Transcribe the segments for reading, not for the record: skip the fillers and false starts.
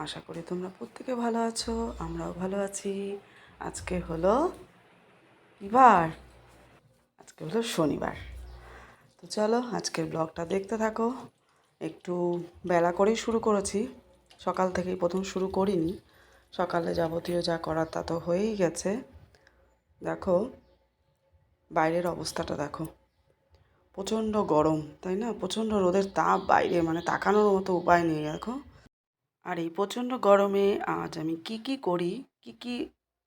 আশা করি তোমরা প্রত্যেকে ভালো আছো, আমরাও ভালো আছি। আজকে হলো কী বার? আজকে হলো শনিবার। তো চলো আজকের ব্লগটা দেখতে থাকো। একটু বেলা করেই শুরু করেছি, সকাল থেকেই প্রথম শুরু করিনি। সকালে যাবতীয় যা করার তা তো হয়েই গেছে। দেখো বাইরের অবস্থাটা দেখো, প্রচণ্ড গরম, তাই না? প্রচণ্ড রোদের তাপ বাইরে, মানে তাকানোর মতো উপায় নেই। দেখো, আর এই প্রচণ্ড গরমে আজ আমি কি করি, কি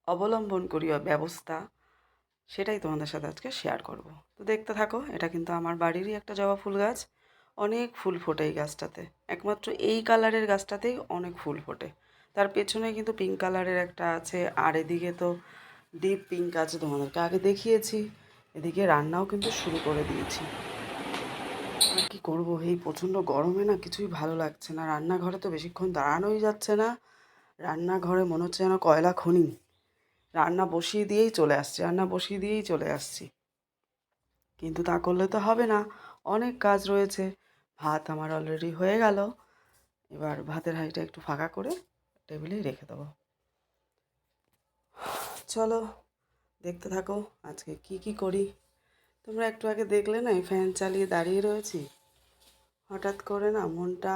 অবলম্বন করি বা ব্যবস্থা, সেটাই তোমাদের সাথে আজকে শেয়ার করব। তো দেখতে থাকো। এটা কিন্তু আমার বাড়িরই একটা জবা ফুল গাছ। অনেক ফুল ফোটে এই গাছটাতে, একমাত্র এই কালারের গাছটাতেই অনেক ফুল ফোটে। তার পেছনে কিন্তু পিঙ্ক কালারের একটা আছে, আর এদিকে তো ডিপ পিঙ্ক আছে, তোমাদেরকে আগে দেখিয়েছি। এদিকে রান্নাও কিন্তু শুরু করে দিয়েছি। আর কি করব, এই প্রচণ্ড গরমে না কিছুই ভালো লাগছে না। রান্নাঘরে তো বেশিক্ষণ দাঁড়ানোই যাচ্ছে না। রান্নাঘরে মনে হচ্ছে যেন কয়লা খনি। রান্না বসিয়ে দিয়েই চলে আসছি। কিন্তু তা করলে তো হবে না, অনেক কাজ রয়েছে। ভাত আমার অলরেডি হয়ে গেল। এবার ভাতের হাঁড়িটা একটু ফাঁকা করে টেবিলেই রেখে দেবো। চলো দেখতে থাকো আজকে কি করি। তোমরা একটু আগে দেখলে না, এই ফ্যান চালিয়ে দাঁড়িয়ে রয়েছি। হঠাৎ করে না মনটা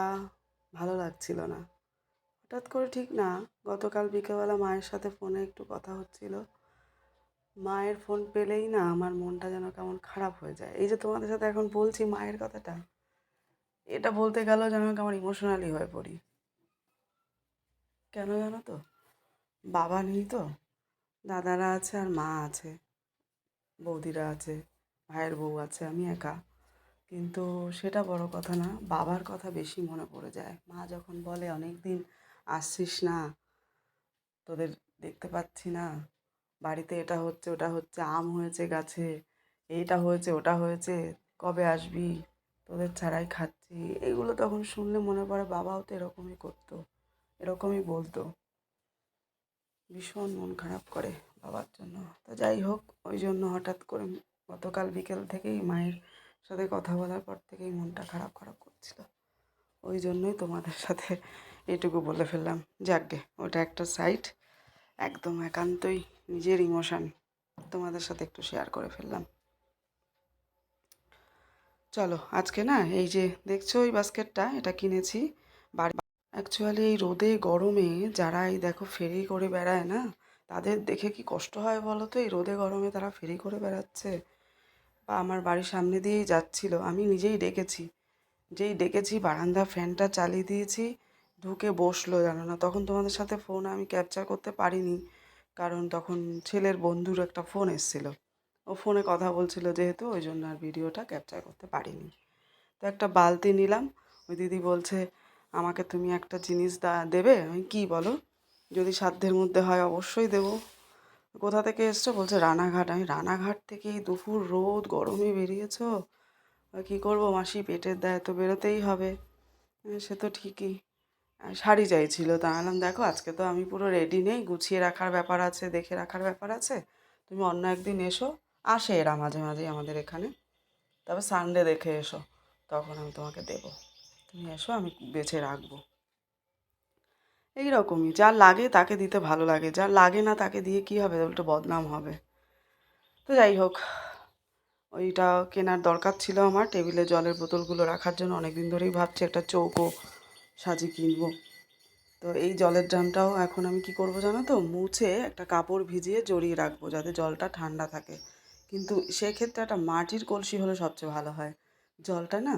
ভালো লাগছিল না। হঠাৎ করে ঠিক না, গতকাল বিকেলবেলা মায়ের সাথে ফোনে একটু কথা হচ্ছিল। মায়ের ফোন পেলেই না আমার মনটা যেন কেমন খারাপ হয়ে যায়। এই যে তোমাদের সাথে এখন বলছি মায়ের কথাটা, এটা বলতে গেলেও যেন কেমন ইমোশনালি হয়ে পড়ি। কেন জানো তো? বাবা নেই তো, দাদারা আছে আর মা আছে, বৌদিরা আছে, ভাইয়ের বউ আছে, আমি একা। কিন্তু সেটা বড় কথা না, বাবার কথা বেশি মনে পড়ে যায়। মা যখন বলে অনেক দিন আসছিস না, তোদের দেখতে পাচ্ছি না, বাড়িতে এটা হচ্ছে ওটা হচ্ছে, আম হয়েছে গাছে, এইটা হয়েছে ওটা হয়েছে, কবে আসবি, তোদের ছাড়াই খাচ্ছি। এগুলো তখন শুনলে মনে পড়ে বাবাও তো এরকমই করতো, এরকমই বলতো। ভীষণ মন খারাপ করে বাবার জন্য। তো যাই হোক, ওই জন্য হঠাৎ করে গতকাল বিকেল থেকেই মায়ের সাথে কথা বলার পর থেকেই মনটা খারাপ খারাপ করছিল। ওই জন্যই তোমাদের সাথে এইটুকু বলে ফেললাম। যাকগে, ওটা একটা সাইড, একদম একান্তই নিজের ইমোশান তোমাদের সাথে একটু শেয়ার করে ফেললাম। চলো আজকে না, এই যে দেখছো ওই বাস্কেটটা, এটা কিনেছি বাড়ি। অ্যাকচুয়ালি এই রোদে গরমে যারা এই দেখো ফেরি করে বেড়ায় না, তাদের দেখে কি কষ্ট হয় বলো তো? এই রোদে গরমে তারা ফেরি করে বেড়াচ্ছে, বা আমার বাড়ির সামনে দিয়েই যাচ্ছিল, আমি নিজেই ডেকেছি। যেই ডেকেছি বারান্দা ফ্যানটা চালিয়ে দিয়েছি, ঢুকে বসলো জানো না। তখন তোমাদের সাথে ফোন আমি ক্যাপচার করতে পারিনি, কারণ তখন ছেলের বন্ধুর একটা ফোন এসেছিলো। ও ফোনে কথা বলছিল যেহেতু, ওই জন্য আর ভিডিওটা ক্যাপচার করতে পারিনি। তো একটা বালতি নিলাম। ওই দিদি বলছে আমাকে তুমি একটা জিনিস দেবে। আমি কী বলো? যদি সাধ্যের মধ্যে হয় অবশ্যই দেবো। কোথা থেকে এসছো? বলছে রানাঘাট। আমি রানাঘাট থেকে এই দুপুর রোদ গরমে বেরিয়েছো? কী করবো মাসি, পেটের দায় তো বেরোতেই হবে। সে তো ঠিকই। শাড়ি চাইছিল, তা আনলাম দেখো আজকে তো আমি পুরো রেডি নেই, গুছিয়ে রাখার ব্যাপার আছে, দেখে রাখার ব্যাপার আছে। তুমি অন্য একদিন এসো। আসে এরা মাঝে মাঝেই আমাদের এখানে, তবে সানডে দেখে এসো, তখন আমি তোমাকে দেবো। তুমি এসো, আমি বেছে রাখবো। এই রকমই, যার লাগে তাকে দিতে ভালো লাগে, যার লাগে না তাকে দিয়ে কী হবে, উল্টো বদনাম হবে। তো যাই হোক, ওইটা কেনার দরকার ছিল আমার, টেবিলে জলের বোতলগুলো রাখার জন্য। অনেক দিন ধরেই ভাবছি একটা চৌকো সাজি কিনবো। তো এই জলের ড্রামটাও এখন আমি কি করব জানো তো, মুছে একটা কাপড় ভিজিয়ে জড়িয়ে রাখবো যাতে জলটা ঠান্ডা থাকে। কিন্তু সেক্ষেত্রে একটা মাটির কলসি হলে সবচেয়ে ভালো হয়। জলটা না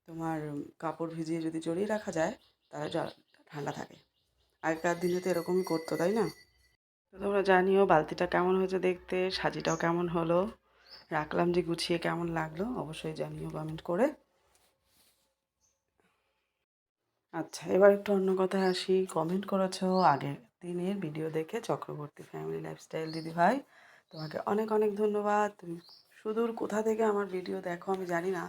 তোমার কাপড় ভিজিয়ে যদি জড়িয়ে রাখা যায়, তাহলে জলটা ঠান্ডা থাকে। আগেকার দিনে তো এরকমই করতো, তাই না? তো তোমরা জানিও বালতিটা কেমন হয়েছে দেখতে, সাজিটাও কেমন হলো, রাখলাম যে গুছিয়ে কেমন লাগলো, অবশ্যই জানিও কমেন্ট করে। আচ্ছা, এবার একটু অন্য কথায় আসি। কমেন্ট করেছো আগের দিনের ভিডিও দেখে, চক্রবর্তী ফ্যামিলি লাইফস্টাইল দিদিভাই, তোমাকে অনেক অনেক ধন্যবাদ। তুমি সুদূর কোথা থেকে আমার ভিডিও দেখো আমি জানি না,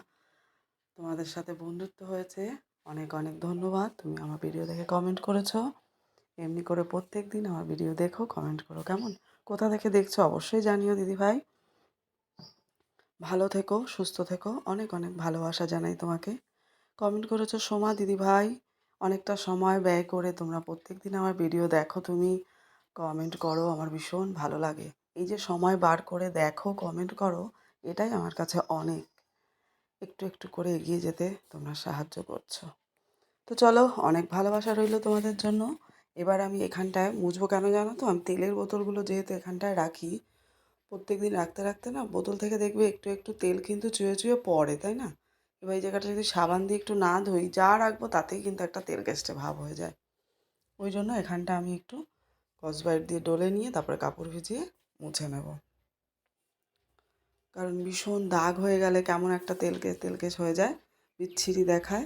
তোমাদের সাথে বন্ধুত্ব হয়েছে, অনেক অনেক ধন্যবাদ। তুমি আমার ভিডিও দেখে কমেন্ট করেছো। এমনি করে প্রত্যেক দিন আমার ভিডিও দেখো, কমেন্ট করো কেমন, কোথা থেকে দেখছো অবশ্যই জানিও দিদিভাই। ভালো থেকো, সুস্থ থেকো, অনেক অনেক ভালোবাসা জানাই তোমাকে। কমেন্ট করেছো সোমা দিদিভাই, অনেকটা সময় ব্যয় করে তোমরা প্রত্যেকদিন আমার ভিডিও দেখো, তুমি কমেন্ট করো, আমার ভীষণ ভালো লাগে। এই যে সময় বার করে দেখো, কমেন্ট করো, এটাই আমার কাছে অনেক। একটু একটু করে এগিয়ে যেতে তোমরা সাহায্য করছো। তো চলো, অনেক ভালোবাসা রইলো তোমাদের জন্য। এবার আমি এখানটায় মুছবো, কেন জানো তো? আমি তেলের বোতলগুলো যেহেতু এখানটায় রাখি, প্রত্যেকদিন রাখতে রাখতে না বোতল থেকে দেখবে একটু একটু তেল কিন্তু চুয়ে চুয়ে পড়ে, তাই না? এবার এই জায়গাটা যদি সাবান দিয়ে একটু না ধুই, যা রাখবো তাতেই কিন্তু একটা তেল কেষ্টে ভাব হয়ে যায়। ওই জন্য এখানটা আমি একটু স্কচব্রাইট দিয়ে ডলে নিয়ে তারপরে কাপড় ভিজিয়ে মুছে নেব। কারণ ভীষণ দাগ হয়ে গেলে কেমন একটা তেলকেশ হয়ে যায়, বিচ্ছিরি দেখায়।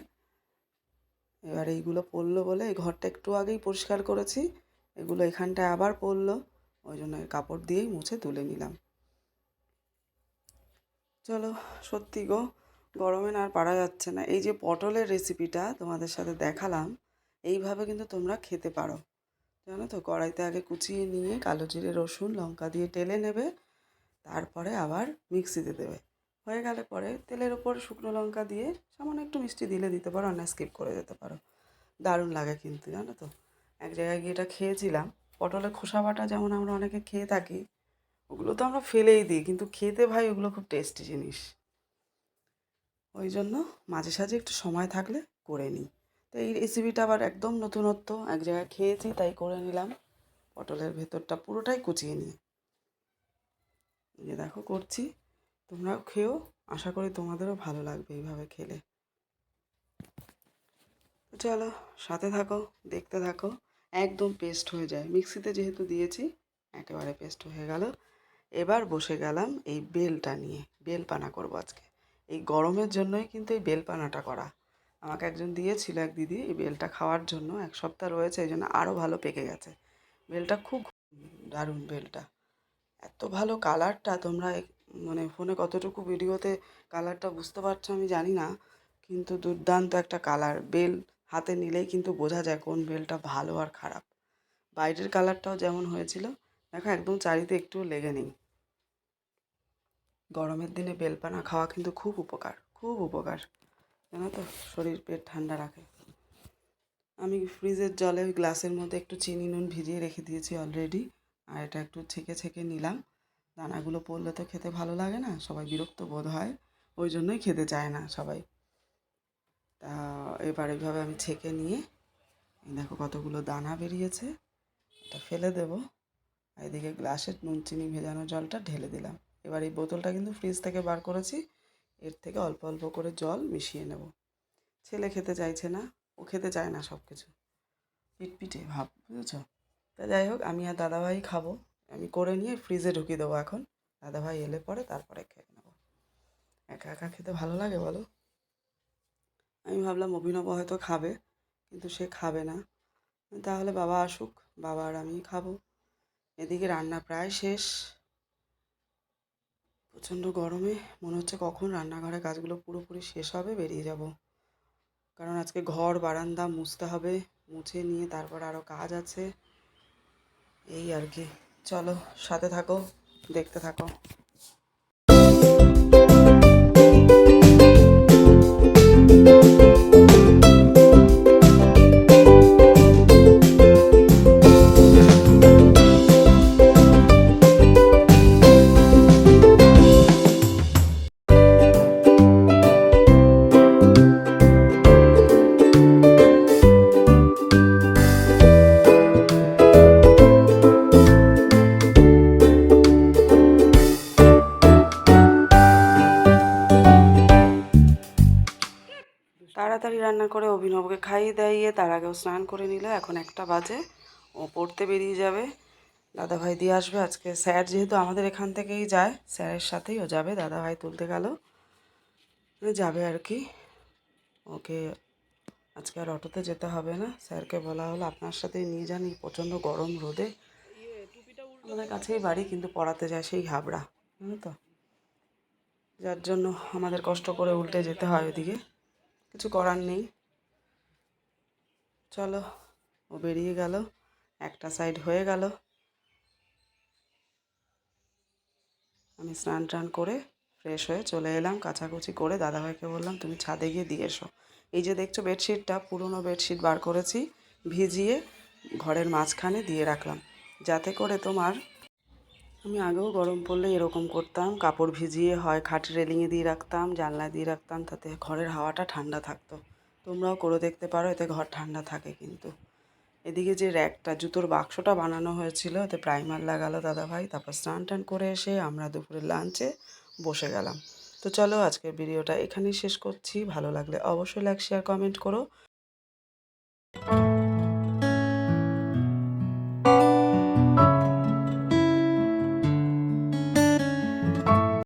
এবার এইগুলো পড়লো বলে এই ঘরটা একটু আগেই পরিষ্কার করেছি, এগুলো এখানটায় আবার পড়লো, ওই জন্য কাপড় দিয়েই মুছে তুলে নিলাম। চলো, সত্যি গো, গরমে না আর পারা যাচ্ছে না। এই যে পটলের রেসিপিটা তোমাদের সাথে দেখালাম, এইভাবে কিন্তু তোমরা খেতে পারো, জানো তো? কড়াইতে আগে কুচিয়ে নিয়ে কালো জিরে রসুন লঙ্কা দিয়ে টেলে নেবে, তারপরে আবার মিক্সিতে দেবে। হয়ে গেলে পরে তেলের ওপর শুকনো লঙ্কা দিয়ে সামান্য একটু মিষ্টি দিলে দিতে পারো, আর না স্কিপ করে যেতে পারো। দারুণ লাগে কিন্তু, জানো তো? এক জায়গায় গিয়ে এটা খেয়েছিলাম। পটলের খোসা বাটা যেমন আমরা অনেকে খেয়ে থাকি, ওগুলো তো আমরা ফেলেই দিই, কিন্তু খেতে ভাই ওগুলো খুব টেস্টি জিনিস। ওই জন্য মাঝে সাঝে একটু সময় থাকলে করে নিই। তো এই রেসিপিটা আবার একদম নতুনত্ব, এক জায়গায় খেয়েছি তাই করে নিলাম। পটলের ভেতরটা পুরোটাই কুচিয়ে নিয়ে এই যে দেখো করছি, তোমরাও খেও, আশা করি তোমাদেরও ভালো লাগবে এইভাবে খেলে। তো চলো, সাথে থাকো, দেখতে থাকো। একদম পেস্ট হয়ে যায়, মিক্সিতে যেহেতু দিয়েছি একেবারে পেস্ট হয়ে গেল। এবার বসে গেলাম এই বেলটা নিয়ে, বেলপানা করবো আজকে। এই গরমের জন্যই কিন্তু এই বেলপানাটা করা। আমাকে একজন দিয়েছিল, এক দিদি, এই বেলটা খাওয়ার জন্য। এক সপ্তাহ রয়েছে, এই জন্য আরও ভালো পেকে গেছে বেলটা, খুব দারুণ বেলটা। এত ভালো কালারটা, তোমরা মানে ফোনে কতটুকু ভিডিওতে কালারটা বুঝতে পারছো আমি জানি না, কিন্তু দুর্দান্ত একটা কালার। বেল হাতে নিলেই কিন্তু বোঝা যায় কোন বেলটা ভালো আর খারাপ। বাইরের কালারটাও যেমন হয়েছিল, দেখো একদম চারিতে একটু লেগে নেই। গরমের দিনে বেলপানা খাওয়া কিন্তু খুব উপকার, খুব উপকার, জানো তো? শরীর পেট ঠান্ডা রাখে। আমি ফ্রিজের জলে ওই গ্লাসের মধ্যে একটু চিনি নুন ভিজিয়ে রেখে দিয়েছি অলরেডি। আর এটা একটু ছেঁকে ছেঁকে নিলাম। দানাগুলো পড়লে তো খেতে ভালো লাগে না, সবাই বিরক্ত বোধ হয়, ওই জন্যই খেতে চায় না সবাই। তা এবার এইভাবে আমি ছেঁকে নিয়ে, এই দেখো কতগুলো দানা বেরিয়েছে, এটা ফেলে দেবো। এদিকে গ্লাসের নুন চিনি ভেজানো জলটা ঢেলে দিলাম। এবার এই বোতলটা কিন্তু ফ্রিজ থেকে বার করেছি, এর থেকে অল্প অল্প করে জল মিশিয়ে নেব। ছেলে খেতে চাইছে না, ও খেতে চায় না সব কিছু, পিটপিটে ভাব, বুঝেছ? তা যাই হোক, আমি আর দাদাভাই খাবো। আমি করে নিয়ে ফ্রিজে ঢুকিয়ে দেবো এখন। দাদাভাই এলে পরে তারপরে খেয়ে নেবো। একা একা খেতে ভালো লাগে বলো? আমি ভাবলাম অভিনব হয়তো খাবে, কিন্তু সে খাবে না। তাহলে বাবা আসুক, বাবা আর আমি খাবো। এদিকে রান্না প্রায় শেষ। প্রচণ্ড গরমে মনে হচ্ছে কখন রান্নাঘরের কাজগুলো পুরোপুরি শেষ হবে, বেরিয়ে যাব। কারণ আজকে ঘর বারান্দা মুছতে হবে, মুছে নিয়ে তারপর আরও কাজ আছে, এই আর কি। চলো, সাথে থাকো, দেখতে থাকো। তাড়াতাড়ি রান্না করে অভিনবকে খাইয়ে দাইয়ে তার আগেও স্নান করে নিল। এখন 1টা বাজে, ও পড়তে বেরিয়ে যাবে। দাদাভাই দিয়ে আসবে। আজকে স্যার যেহেতু আমাদের এখান থেকেই যায়, স্যারের সাথেই ও যাবে। দাদাভাই তুলতে গেল, যাবে আর কি। ওকে আজকে আর অটোতে যেতে হবে না, স্যারকে বলা হলো আপনার সাথেই নিয়ে যান, এই প্রচণ্ড গরম রোদে। আমাদের কাছেই বাড়ি, কিন্তু পড়াতে যায় সেই হাবড়া, জানো তো? যার জন্য আমাদের কষ্ট করে উল্টে যেতে হয় ওদিকে, কিছু করার নেই। চলো, ও বেরিয়ে গেল, একটা সাইড হয়ে গেল। আমি স্নান টান করে ফ্রেশ হয়ে চলে এলাম, কাচাকুচি করে দাদাভাইকে বললাম তুমি ছাদে গিয়ে দিয়ে এসো, এই যে দেখছো বেডশিটটা, পুরনো বেডশিট বার করেছি, ভিজিয়ে ঘরের মাঝখানে দিয়ে রাখলাম, যাতে করে তোমার, আমি আগেও গরম পড়লে এরকম করতাম, কাপড় ভিজিয়ে হয় খাট রেলিংয়ে দিয়ে রাখতাম, জানলায় দিয়ে রাখতাম, তাতে ঘরের হাওয়াটা ঠান্ডা থাকতো। তোমরাও করে দেখতে পারো, এতে ঘর ঠান্ডা থাকে কিন্তু। এদিকে যে র্যাকটা, জুতোর বাক্সটা বানানো হয়েছিল, এতে প্রাইমার লাগালো দাদাভাই। তারপর স্নান টান করে এসে আমরা দুপুরের লাঞ্চে বসে গেলাম। তো চলো আজকের ভিডিওটা এখানেই শেষ করছি। ভালো লাগলে অবশ্যই লাইক শেয়ার কমেন্ট করো।